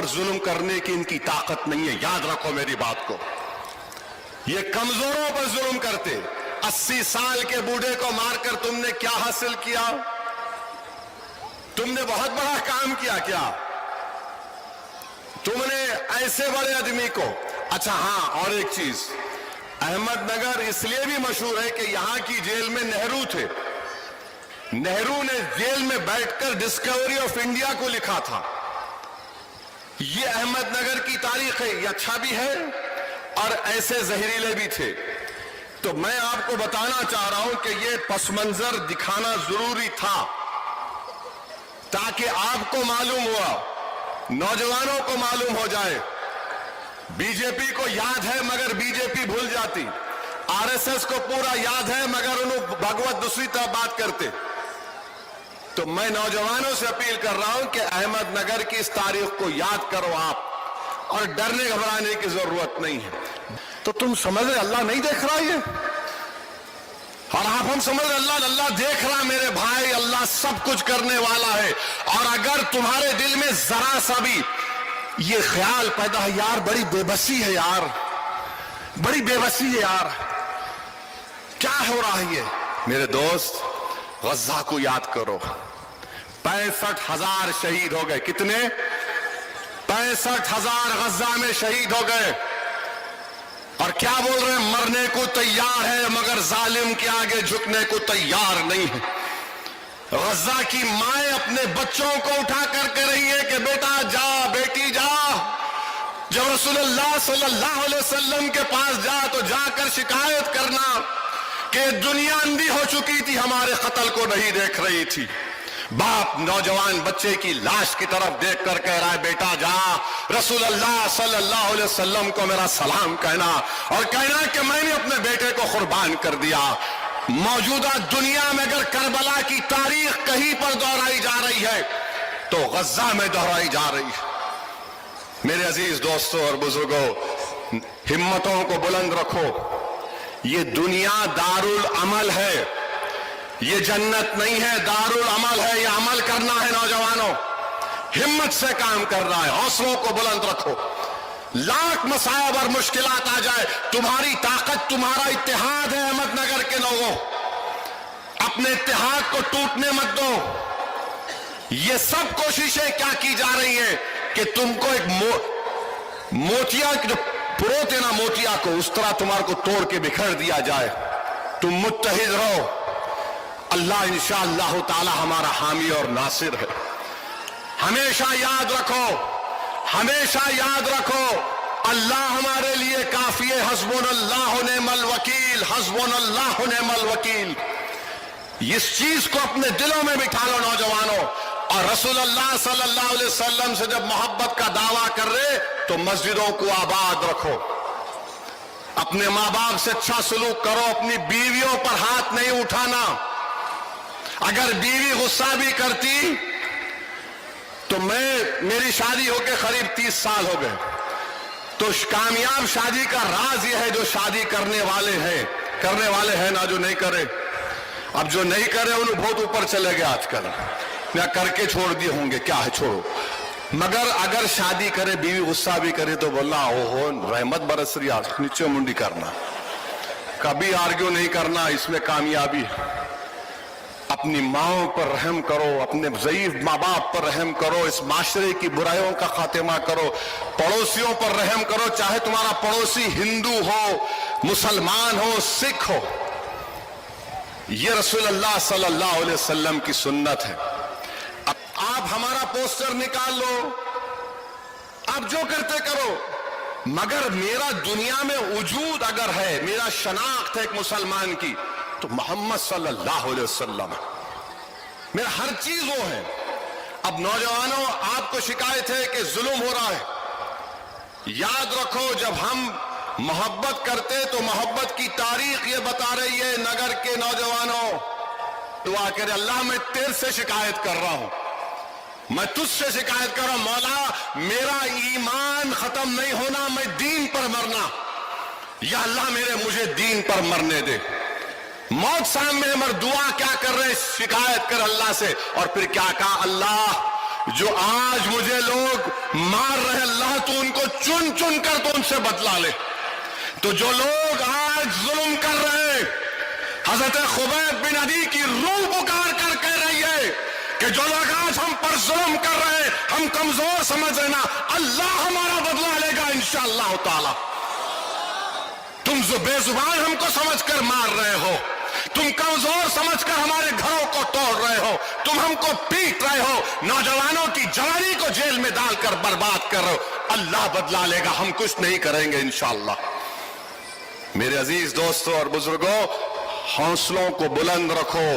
پر ظلم کرنے کی ان کی طاقت نہیں ہے. یاد رکھو میری بات کو. یہ کمزوروں پر ظلم کرتے. 80 سال کے بوڑھے کو مار کر تم نے کیا حاصل کیا؟ تم نے بہت بڑا کام کیا کیا؟ تم نے ایسے بڑے آدمی کو. اچھا ہاں، اور ایک چیز، احمد نگر اس لیے بھی مشہور ہے کہ یہاں کی جیل میں نہرو تھے. نہرو نے جیل میں بیٹھ کر ڈسکوری آف انڈیا کو لکھا تھا. یہ احمد نگر کی تاریخ ہے. یہ اچھا بھی ہے اور ایسے زہریلے بھی تھے. تو میں آپ کو بتانا چاہ رہا ہوں کہ یہ پس منظر دکھانا ضروری تھا تاکہ آپ کو معلوم ہوا، نوجوانوں کو معلوم ہو جائے. بی جے پی کو یاد ہے مگر بی جے پی بھول جاتی. آر ایس ایس کو پورا یاد ہے مگر انہوں بھگوت دوسری طرح بات کرتے. تو میں نوجوانوں سے اپیل کر رہا ہوں کہ احمد نگر کی اس تاریخ کو یاد کرو آپ، اور ڈرنے گھبرانے کی ضرورت نہیں ہے. تو تم سمجھ رہے اللہ نہیں دیکھ رہا یہ؟ اور آپ ہم سمجھ رہے اللہ دیکھ رہا. میرے بھائی، اللہ سب کچھ کرنے والا ہے. اور اگر تمہارے دل میں ذرا سا بھی یہ خیال پیدا ہے یار بڑی بے بسی ہے یار، بڑی بے بسی ہے یار، کیا ہو رہا ہے یہ؟ میرے دوست، غزہ کو یاد کرو. 65,000 شہید ہو گئے. کتنے؟ 65,000 غزہ میں شہید ہو گئے. اور کیا بول رہے ہیں؟ مرنے کو تیار ہے مگر ظالم کے آگے جھکنے کو تیار نہیں ہے. غزہ کی مائیں اپنے بچوں کو اٹھا کر کہہ رہی ہے کہ بیٹا جا، بیٹی جا. جب رسول اللہ صلی اللہ علیہ وسلم کے پاس جا تو جا کر شکایت کرنا کہ دنیا اندھی ہو چکی تھی، ہمارے قتل کو نہیں دیکھ رہی تھی. باپ نوجوان بچے کی لاش کی طرف دیکھ کر کہہ رہا ہے بیٹا جا، رسول اللہ صلی اللہ علیہ وسلم کو میرا سلام کہنا اور کہنا کہ میں نے اپنے بیٹے کو قربان کر دیا. موجودہ دنیا میں اگر کربلا کی تاریخ کہیں پر دہرائی جا رہی ہے تو غزہ میں دہرائی جا رہی ہے. میرے عزیز دوستوں اور بزرگوں، ہمتوں کو بلند رکھو. یہ دنیا دارالعمل ہے، یہ جنت نہیں ہے، دارالعمل ہے. یہ عمل کرنا ہے نوجوانوں، ہمت سے کام کرنا ہے. حوصلوں کو بلند رکھو. لاکھ مصائب اور مشکلات آ جائے، تمہاری طاقت تمہارا اتحاد ہے. احمد نگر کے لوگوں، اپنے اتحاد کو ٹوٹنے مت دو. یہ سب کوششیں کیا کی جا رہی ہیں کہ تم کو ایک موتیا جو پروتے نا موتیا کو، اس طرح تمہارے کو توڑ کے بکھر دیا جائے. تم متحد رہو. اللہ انشاءاللہ تعالی ہمارا حامی اور ناصر ہے. ہمیشہ یاد رکھو، ہمیشہ یاد رکھو، اللہ ہمارے لیے کافی ہے. حسبنا اللہ نعم الوکیل، حسبنا اللہ نعم الوکیل. اس چیز کو اپنے دلوں میں بٹھا لو نوجوانوں. اور رسول اللہ صلی اللہ علیہ وسلم سے جب محبت کا دعویٰ کر رہے تو مسجدوں کو آباد رکھو. اپنے ماں باپ سے اچھا سلوک کرو. اپنی بیویوں پر ہاتھ نہیں اٹھانا. اگر بیوی غصہ بھی کرتی تو میری شادی ہو کے قریب 30 سال ہو گئے. تو کامیاب شادی کا راز یہ ہے جو شادی کرنے والے ہیں نا جو نہیں کرے. اب جو نہیں کرے انہوں بہت اوپر چلے گئے آج کل، یا کر کے چھوڑ دیے ہوں گے، کیا ہے چھوڑو. مگر اگر شادی کرے، بیوی غصہ بھی کرے تو بولنا اوہو رحمت برس رہی، آج نیچے منڈی کرنا، کبھی آرگیو نہیں کرنا. اس میں کامیابی ہے. اپنی ماؤں پر رحم کرو، اپنے ضعیف ماں باپ پر رحم کرو. اس معاشرے کی برائیوں کا خاتمہ کرو. پڑوسیوں پر رحم کرو، چاہے تمہارا پڑوسی ہندو ہو، مسلمان ہو، سکھ ہو. یہ رسول اللہ صلی اللہ علیہ وسلم کی سنت ہے. اب آپ ہمارا پوسٹر نکال لو، آپ جو کرتے کرو، مگر میرا دنیا میں وجود اگر ہے، میرا شناخت ہے ایک مسلمان کی، تو محمد صلی اللہ علیہ وسلم میرا ہر چیز وہ ہے. اب نوجوانوں، آپ کو شکایت ہے کہ ظلم ہو رہا ہے. یاد رکھو، جب ہم محبت کرتے تو محبت کی تاریخ یہ بتا رہی ہے. نگر کے نوجوانوں دعا کرے، اللہ میں تیرے سے شکایت کر رہا ہوں، میں تجھ سے شکایت کر رہا ہوں، مولا میرا ایمان ختم نہیں ہونا، میں دین پر مرنا. یا اللہ مجھے دین پر مرنے دے. موت سامنے مر دعا کیا کر رہے، شکایت کر اللہ سے. اور پھر کیا کہا، اللہ جو آج مجھے لوگ مار رہے ہیں، اللہ تو ان کو چن چن کر تو ان سے بدلا لے. تو جو لوگ آج ظلم کر رہے ہیں، حضرت خبیب بن عدی کی روح پکار کر کہہ رہی ہے کہ جو لوگ آج ہم پر ظلم کر رہے ہیں، ہم کمزور سمجھ رہے نا، اللہ ہمارا بدلہ لے گا انشاءاللہ تعالی. تم بے زبان ہم کو سمجھ کر مار رہے ہو، تم کمزور سمجھ کر ہمارے گھروں کو توڑ رہے ہو، تم ہم کو پیٹ رہے ہو، نوجوانوں کی جوانی کو جیل میں ڈال کر برباد کر رہے ہو، اللہ بدلہ لے گا، ہم کچھ نہیں کریں گے انشاءاللہ. میرے عزیز دوستوں اور بزرگوں، حوصلوں کو بلند رکھو.